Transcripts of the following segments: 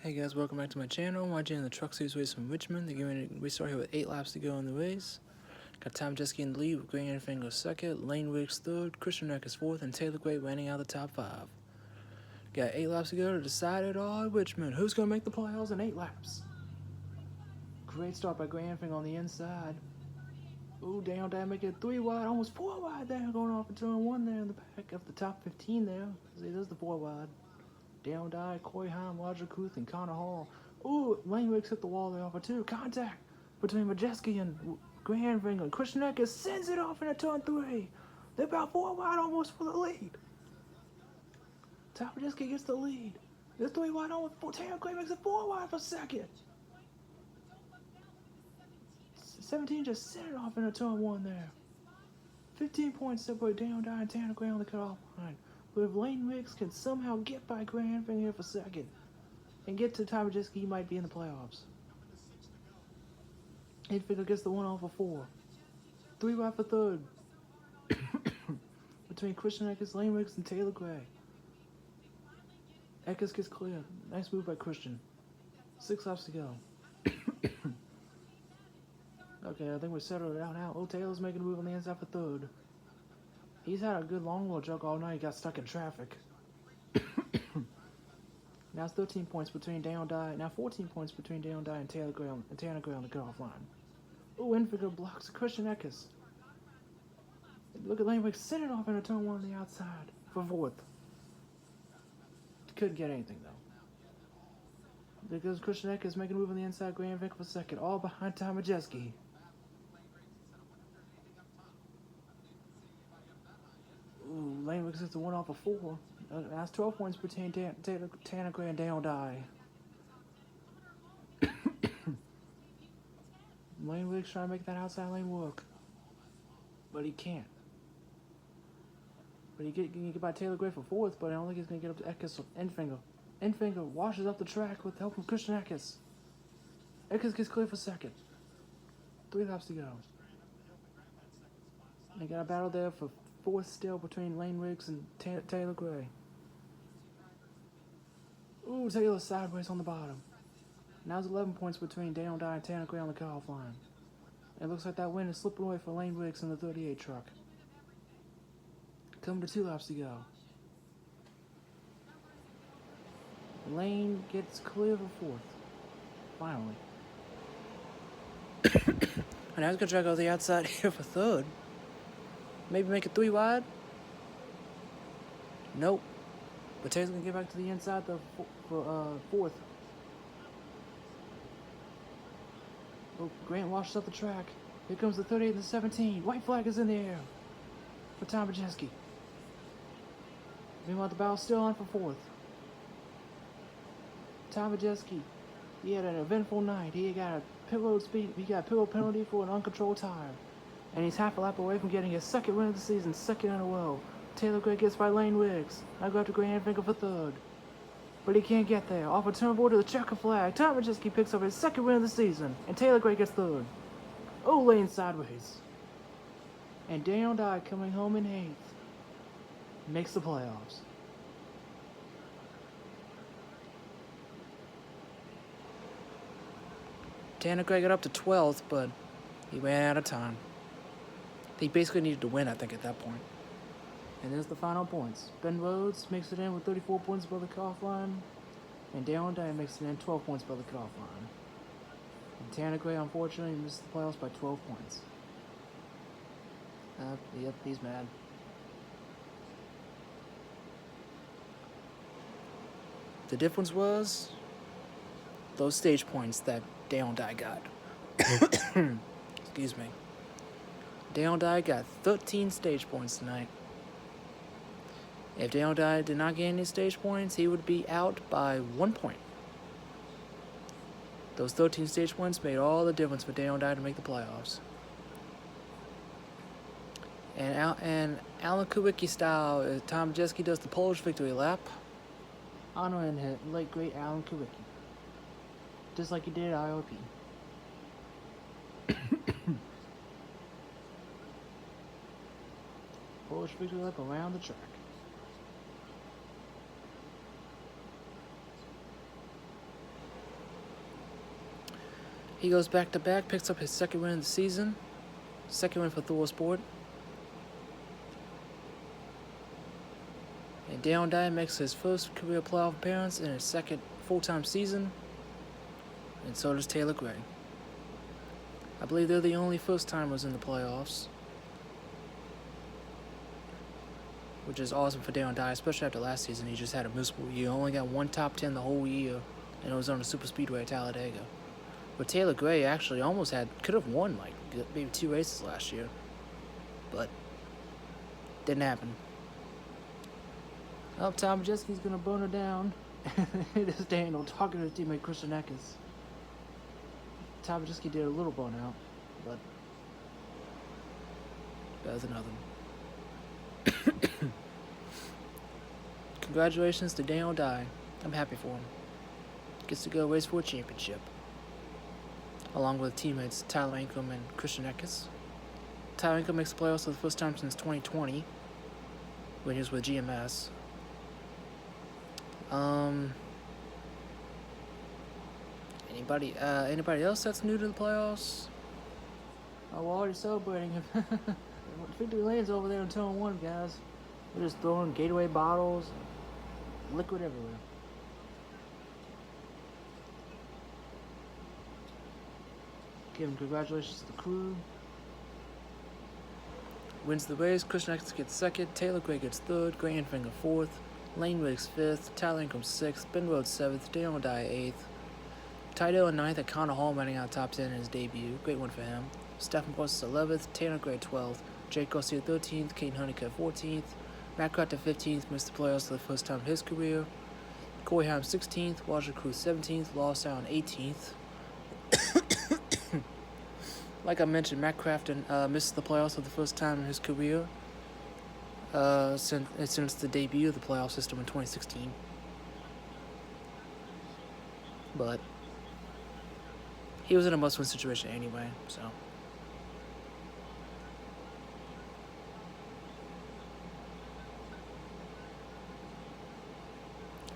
Hey guys, welcome back to my channel. I'm watching the Truck Series race from Richmond. We start here with 8 laps to go in the race. Got Tom Jeske in the lead with Green Finger second, Lane Wicks third, Christian Eck is fourth, and Taylor Gray running out of the top 5. Got 8 laps to go to decide it all at Richmond. Who's going to make the playoffs in 8 laps? Great start by Grandfinger on the inside. Ooh, down, making it 3 wide, almost 4 wide there, going off into turn 1 there in the back of the top 15 there. See, there's the 4 wide. Down die, Corey Heim, Roger Kuth, and Connor Hall. Ooh, Lane Wicks hit the wall there off of 2. Contact between Majeski and Grandfinger. Christian Eckes sends it off in a turn 3. They're about 4 wide almost for the lead. Tom Majeski gets the lead. They're 3 wide almost. Taylor Gray makes it 4 wide for second. 17 just sent it off in a turn 1 there. 15 points separate Down die and Tanner Gray on the cutoff line. But if Lane Wicks can somehow get by Grandfinger here for second and get to Tom Majeski, he might be in the playoffs. Infinger gets the 1 off of 4. 3 wide for third. Between Christian Eckes, Lane Wicks, and Taylor Gray. Eckes gets clear. Nice move by Christian. 6 laps to go. Okay, I think we settled it out now. Oh, Taylor's making a move on the inside for third. He's had a good long road jog all night. He got stuck in traffic. Now it's 13 points between Down Die. Now 14 points between Down Die and Tanner Gray on the cutoff line. Ooh, Infinger blocks Christian Eckes. Look at Lane Wicks send it off in a turn 1 on the outside for 4th. Couldn't get anything though. There goes Christian Eckes making a move on the inside. Grandfinger for second, all behind Tom Majeski. Ooh, Lane Wicks hits the 1 off of 4. That's 12 points between Tanner Gray and Down Die. Lane Wicks trying to make that outside lane work. But he can't. But he can get by Taylor Gray for 4th, but I don't think he's going to get up to Eckes or Infinger. Infinger washes up the track with help from Christian Eckes. Eckes gets clear for second. 3 laps to go. They got a battle there for 4th still between Lane Wicks and Taylor Gray. Ooh, Taylor sideways on the bottom. Now it's 11 points between Down Die and Tanner Gray on the cutoff line. It looks like that win is slipping away for Lane Wicks in the 38 truck. Coming to 2 laps to go. Lane gets clear for 4th. Finally. And I was going to try to go to the outside here for 3rd. Maybe make it 3 wide. Nope. But Taylor's going to get back to the inside for 4th. Oh, Grant washes up the track. Here comes the 38 and the 17. White flag is in the air for Tom Majeski. Meanwhile, the battle's still on for 4th. Tom Majeski, he had an eventful night. He got a pit road penalty for an uncontrolled tire. And he's half a lap away from getting his 2nd win of the season, 2nd in a row. Taylor Gray gets by Lane Wicks. I go after Grandfinger for 3rd. But he can't get there. Off a turn 4 to the checker flag. Tom Majeski picks up his 2nd win of the season. And Taylor Gray gets 3rd. Oh, Lane sideways. And Down Die coming home in 8th. Makes the playoffs. Tanner Gray got up to 12th, but he ran out of time. He basically needed to win, I think, at that point. And there's the final points. Ben Rhodes makes it in with 34 points above the cutoff line. And Down Die makes it in 12 points above the cutoff line. And Tanner Gray, unfortunately, missed the playoffs by 12 points. Yep, he's mad. The difference was those stage points that Down Die got. Excuse me. Down Die got 13 stage points tonight. If Down Die did not get any stage points, he would be out by 1 point. Those 13 stage points made all the difference for Down Die to make the playoffs. And Alan Kowicki style, Tom Majeski does the Polish victory lap, honoring the late great Alan Kowicki, just like he did at IOP. Polish victory lap around the track. He goes back to back, picks up his second win of the season, second win for Thor Sport. And Dale Dye makes his first career playoff appearance in his second full-time season, and so does Taylor Gray. I believe they're the only first-timers in the playoffs, which is awesome for Dale Dye, especially after last season. He just had a miserable year. Only got one top 10 the whole year, and it was on the Super Speedway at Talladega. But Taylor Gray actually could have won like maybe 2 races last year, but didn't happen. Oh, Tom Majeski's gonna burn her down. It is Daniel talking to his teammate Christian Eckes. Tom Majeski did a little burnout, but better than nothing. Congratulations to Daniel Dye. I'm happy for him. Gets to go race for a championship, along with teammates Tyler Ankrum and Christian Eckes. Tyler Ankrum makes the playoffs for the first time since 2020, when he was with GMS. Anybody else that's new to the playoffs? Oh, we're already celebrating him. Victory Lane's over there in turn 1, guys. We're just throwing Gatorade bottles, liquid everywhere. Give him congratulations to the crew. Wins the race. Christian Eckes gets second. Taylor Gray gets third. Gray and Finger fourth. Lane Wiggs 5th, Tyler Ankrum 6th, Ben Rhodes 7th, Dale Dye 8th, Ty Dillon 9th, and Connor Hall running out top 10 in his debut. Great one for him. Stephen Post 11th, Tanner Gray 12th, Jake Garcia 13th, Caden Honeycutt 14th, Matt Crafton 15th, missed the playoffs for the first time in his career. Corey Haim 16th, Roger Cruz 17th, Lost Allen 18th. Like I mentioned, Matt Crafton missed the playoffs for the first time in his career. Since the debut of the playoff system in 2016. But he was in a must-win situation anyway, so.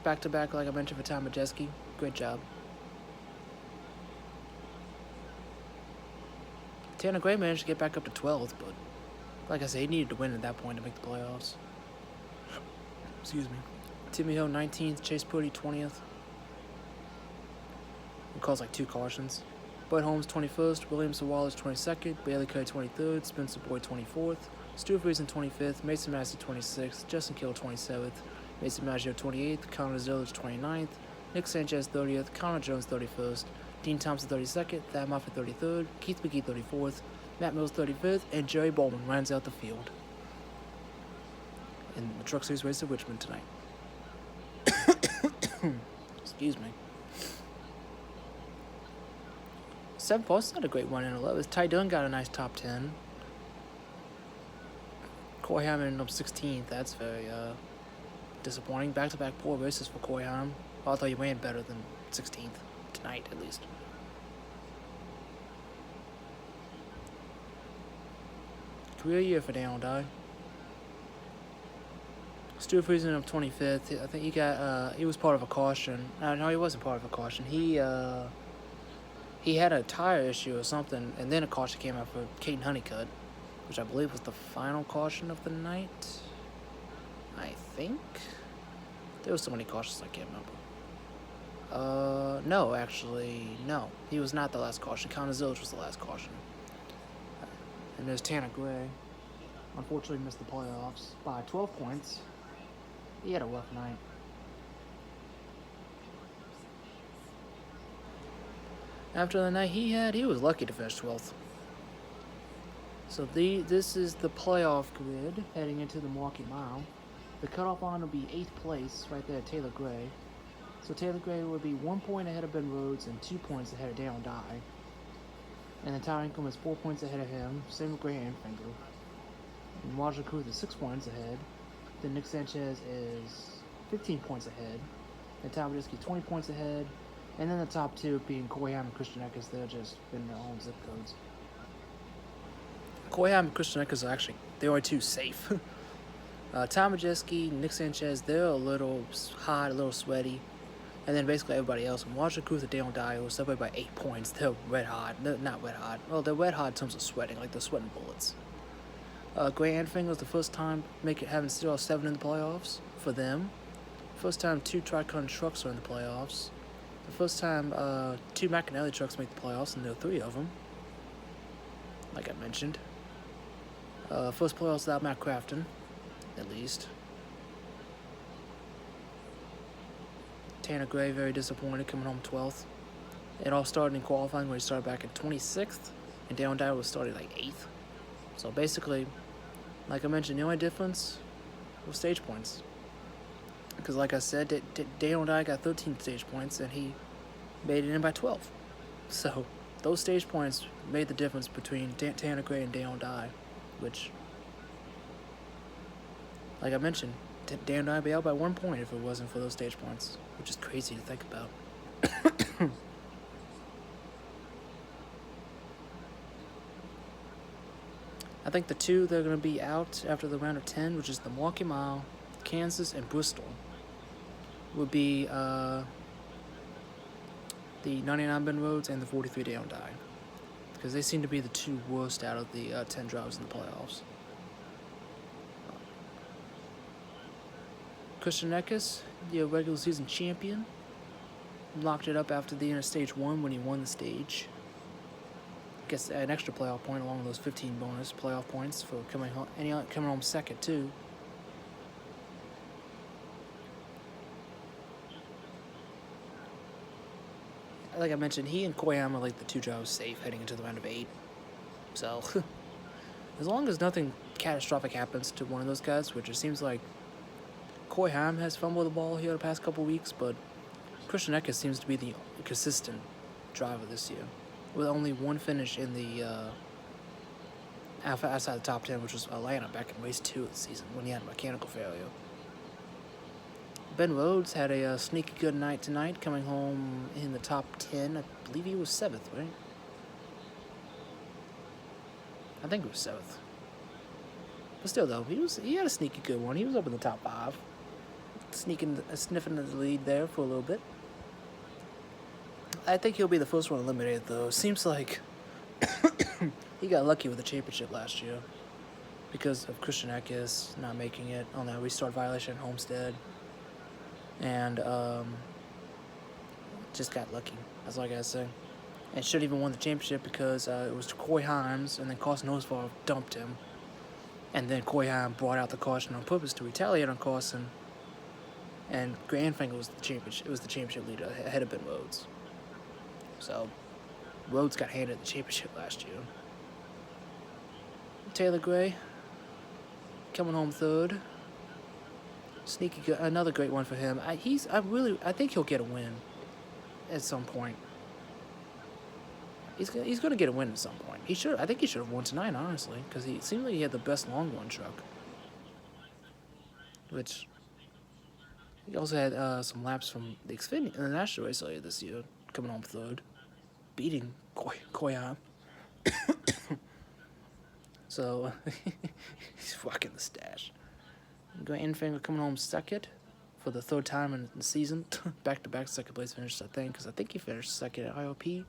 Back-to-back, like I mentioned, for Tom Majeski. Great job. Tanner Gray managed to get back up to 12th, but like I said, he needed to win at that point to make the playoffs. Excuse me. Timmy Hill 19th, Chase Purdy 20th. He calls like 2 cautions. Bud Holmes 21st, Williams Wallace 22nd, Bailey Curry 23rd, Spencer Boyd 24th, Stuart Friesen 25th, Mason Massey 26th, Justin Kill 27th, Mason Maggio 28th, Connor Zillage 29th, Nick Sanchez 30th, Connor Jones 31st, Dean Thompson 32nd, Thad Moffitt 33rd, Keith McGee 34th, Matt Mills 35th, and Jerry Bowman rounds out the field in the Truck Series race at Richmond tonight. Excuse me. 7 Post had a great run in 11th. Ty Dunn got a nice top 10. Corey Haim ended up 16th. That's very disappointing. Back-to-back poor races for Corey Haim. Although he ran better than 16th tonight, at least. Career year for Dale Dye. Stuart Friesen up 25th. I think he was part of a caution. No, he wasn't part of a caution. He had a tire issue or something, and then a caution came out for Caden Honeycutt, which I believe was the final caution of the night. I think there was so many cautions I can't remember. No, actually, no. He was not the last caution. Connor Zillage was the last caution. And there's Tanner Gray. Unfortunately missed the playoffs by 12 points. He had a rough night. After the night he was lucky to finish 12th. So this is the playoff grid heading into the Milwaukee Mile. The cutoff line will be 8th place, right there at Taylor Gray. So Taylor Gray would be 1 point ahead of Ben Rhodes and 2 points ahead of Dale Dye. And then Tyler Ankrum is 4 points ahead of him, same with Gray and Finger. And Roger Cruz is 6 points ahead. Then Nick Sanchez is 15 points ahead. And Tom Majeski 20 points ahead. And then the top 2 being Corey Haim and Christian Eckes. They're just in their own zip codes. Corey Haim and Christian Eckes are actually the only 2 safe. Tom Majeski, Nick Sanchez, they're a little hot, a little sweaty. And then basically everybody else. And Washington Cruz and Dale Dye was separated by 8 points. They're red hot. They're not red hot. Well, they're red hot in terms of sweating, like they're sweating bullets. Grant Anfinger was the first time having 0-7 in the playoffs for them. First time 2 Tricon trucks are in the playoffs. The first time 2 McAnally trucks make the playoffs, and there are 3 of them, like I mentioned. First playoffs without Matt Crafton, at least. Tanner Gray, very disappointed, coming home 12th. It all started in qualifying where he started back in 26th, and Dale Dye was started like 8th. So basically, like I mentioned, the only difference was stage points. Because like I said, Dale Dye got 13 stage points, and he made it in by 12. So those stage points made the difference between Tanner Gray and Dale Dye, which, like I mentioned, Dale Dye would be out by 1 point if it wasn't for those stage points, which is crazy to think about. I think the 2 that are going to be out after the round of 10, which is the Milwaukee Mile, Kansas, and Bristol, would be the 99 Ben Rhodes and the 43 Dale Dye, because they seem to be the 2 worst out of the 10 drivers in the playoffs. Christian Eckes, the regular season champion, locked it up after the end of stage 1 when he won the stage. Gets an extra playoff point along with those 15 bonus playoff points for coming home second too. Like I mentioned, he and Koyama are like the 2 drivers safe heading into the round of 8. So as long as nothing catastrophic happens to one of those guys, which it seems like Koyama has fumbled the ball here the past couple weeks, but Christian Eckes seems to be the consistent driver this year, with only 1 finish in the outside the top 10, which was Atlanta back in race 2 of the season when he had a mechanical failure. Ben Rhodes had a sneaky good night tonight, coming home in the top 10. I believe he was 7th, right? I think he was 7th. But still, though, he had a sneaky good one. He was up in the top 5, sniffing the lead there for a little bit. I think he'll be the first one eliminated, though. Seems like he got lucky with the championship last year because of Christian Eckes not making it on that restart violation at Homestead. And just got lucky. That's all I gotta say. And should have even won the championship because it was Coy Himes, and then Carson Oswald dumped him. And then Coy Himes brought out the caution on purpose to retaliate on Carson. And Grant Anfinger was the championship. It was the championship leader ahead of Ben Rhodes. So Rhodes got handed the championship last year. Taylor Gray coming home 3rd. Sneaky good, another great one for him. I think he'll get a win at some point. He's going to get a win at some point. I think he should have won tonight, honestly, because he seemed like he had the best long run truck. Which he also had some laps from the Xfinity in the national race earlier this year, coming home 3rd, beating Koyam. So he's fucking the stash. Grant Anfinger coming home 2nd for the 3rd time in the season. Back-to-back second place finishes, I think, because I think he finished 2nd at IOP. He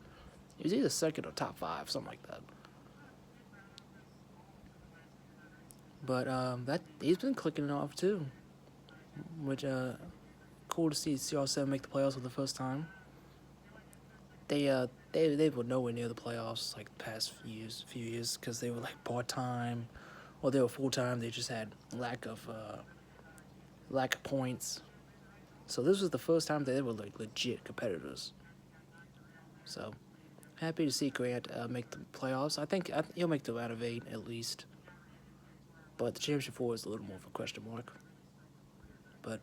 was either 2nd or top 5, something like that. But he's been clicking it off too, which cool to see CR7 make the playoffs for the first time. They were nowhere near the playoffs like the past few years because they were like part-time, or they were full-time. They just had lack of points. So this was the first time that they were like legit competitors. So happy to see Grant make the playoffs. I think he'll make the round of 8 at least. But the championship 4 is a little more of a question mark. But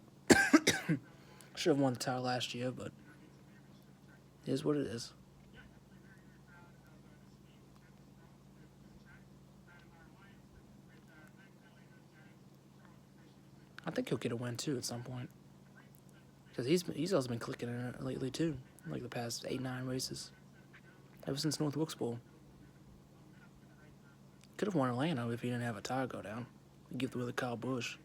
should have won the title last year, but it is what it is. I think he'll get a win too at some point, because he's also been clicking in it lately too, like the past 8-9 races, ever since North Wilkesboro. Could have won Atlanta if he didn't have a tire go down. Give the wheel to Kyle Busch.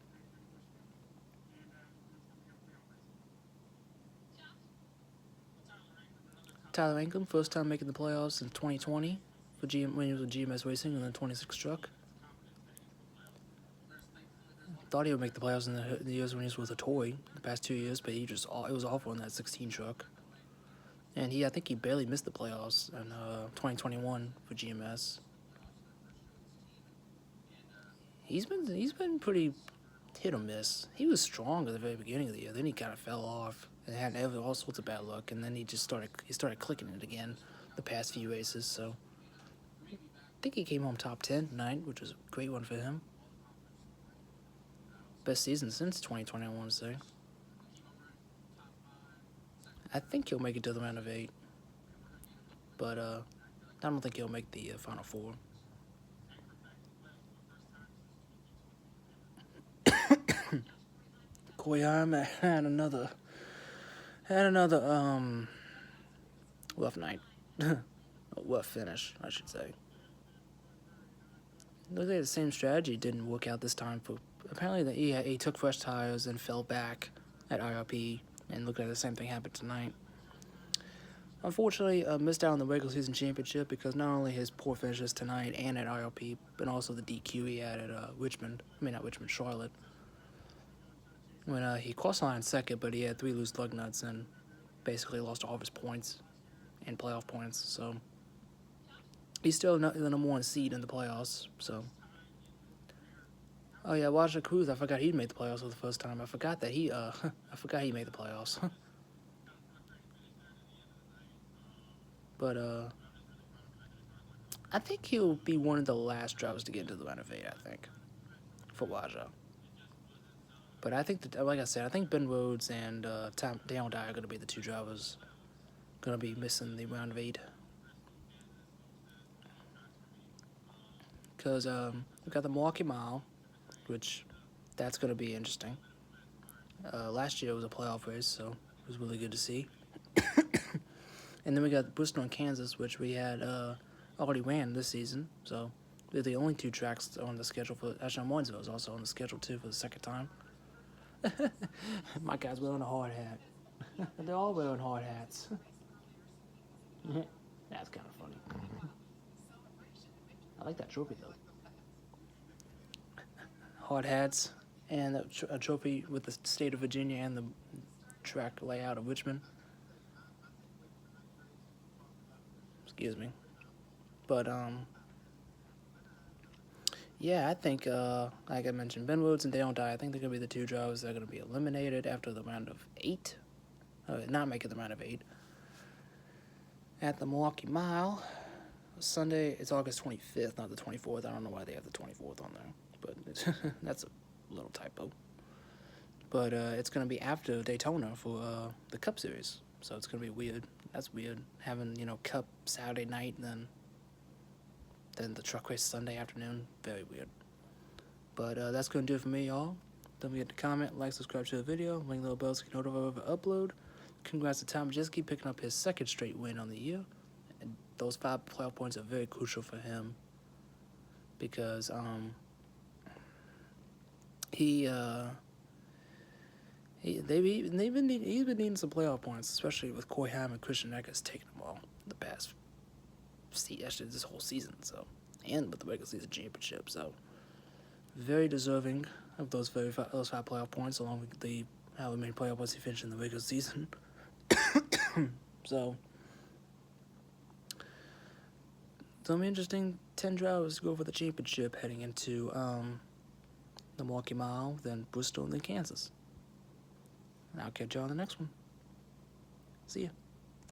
Tyler Ankrum, first time making the playoffs in 2020 for when he was with GMS Racing in the 26 truck. Thought he would make the playoffs in the years when he was with a toy the past 2 years, but it was awful in that 16 truck. And I think he barely missed the playoffs in 2021 for GMS. He's been pretty hit or miss. He was strong at the very beginning of the year, then he kind of fell off and had all sorts of bad luck, and then he started clicking it again the past few races. So I think he came home top 10 tonight, which was a great one for him. Best season since 2020, I want to say. I think he'll make it to the round of 8, but I don't think he'll make the final 4. Koyama had another rough night. Rough finish, I should say. Looks like the same strategy didn't work out this time. Apparently he took fresh tires and fell back at IRP, and looked like the same thing happened tonight. Unfortunately, missed out on the regular season championship because not only his poor finishes tonight and at IRP, but also the DQ he had at Charlotte. When he crossed the line second, but he had 3 loose lug nuts and basically lost all of his points and playoff points. So he's still the number 1 seed in the playoffs. So, oh yeah, Raja Cruz, I forgot he made the playoffs for the first time. I forgot that he made the playoffs. But I think he'll be one of the last drivers to get into the round of 8. I think for Raja. But I think that, like I said, I think Ben Rhodes and Dale Dye are going to be the 2 drivers going to be missing the round of 8. Because we've got the Milwaukee Mile, which that's going to be interesting. Last year it was a playoff race, so it was really good to see. And then we got Bristol and Kansas, which we had already ran this season. So they're the only 2 tracks on the schedule for. Actually, Martinsville is also on the schedule too for the second time. My guy's wearing a hard hat. They're all wearing hard hats. That's kind of funny. I like that trophy though. Hard hats and a trophy with the state of Virginia and the track layout of Richmond. Excuse me. But yeah, I think, like I mentioned, Ben Rhodes and Dale Dye, I think they're going to be the 2 drivers that are going to be eliminated after the round of 8. Not making the round of 8. At the Milwaukee Mile, Sunday, it's August 25th, not the 24th. I don't know why they have the 24th on there, but that's a little typo. But it's going to be after Daytona for the Cup Series, so it's going to be weird. That's weird, having, Cup Saturday night and then the truck race Sunday afternoon. Very weird. But that's going to do it for me, y'all. Don't forget to comment, like, subscribe to the video, ring the little bell so you can notify whenever I upload. Congrats to Tom Majeski picking up his 2nd straight win on the year. And those 5 playoff points are very crucial for him because he's been needing some playoff points, especially with Koyama and Christian Eckes taking them all the past. Actually, this whole season, so, and with the regular season championship, so very deserving of those 5 playoff points, along with the how many playoff points he finished in the regular season. So, it's gonna be interesting. 10 drivers to go for the championship heading into the Milwaukee Mile, then Bristol, and then Kansas. And I'll catch you on the next one. See ya.